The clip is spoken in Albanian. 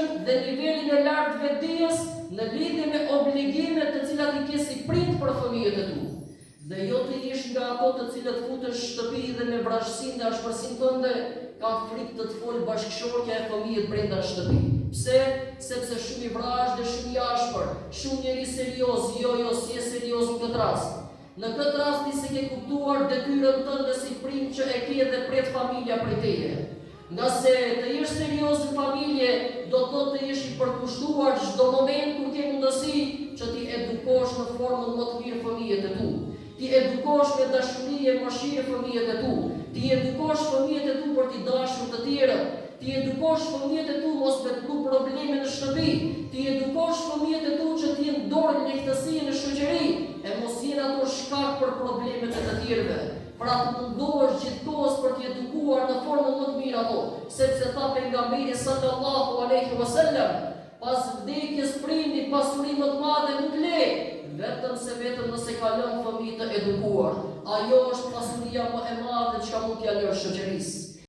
ndryshëm dhe nivelin e lartë të vetdijes në lidhje me obligimet të cilat i ke si prind për fëmijët e tu. Dhe jo të ish nga ato të cilët futesh shtëpi dhe me vrasësinë dhe ashpërsinë tënde ka frikë të të folë bashkëshortja e fëmijët brenda shtëpi. Pse? Sepse shumë i vrasht dhe shumë i ashpër, shumë njeri serioz, jo si e serioz në këtë rast. Në këtë rast ti se ke kuptuar detyrën tënde si prind që e ke dhe pret familja prej teje. Nga se të jesh serioz në familje, do të jesh i përkushtuar çdo moment kur ke mundësi që ti edukosh në formën më të mirë fëmijët e tu. Ti edukosh me dashuri e mëshirë fëmijët e tu. Ti edukosh fëmijët e tu për t'i dashur të tjerët. Ti edukosh fëmijët e tu mos me t'lu probleme në shtëpi. Ti edukosh fëmijët e tu që t'jenë dorë lehtësi në shoqëri e mos jenë ato shkak për problemet e të tjerëve. Pra të mundohesh gjithkohës për t'i edukuar në formën më të mirë ato, sepse tha pejgamberi sallallahu alaihi wasallam, pas vdekjes prindit pasuri më të madhe nuk le, vetëm nëse ka lënë fëmijë të edukuar. Ajo është pasuria më e madhe që mund t'ia lësh shoqërisë.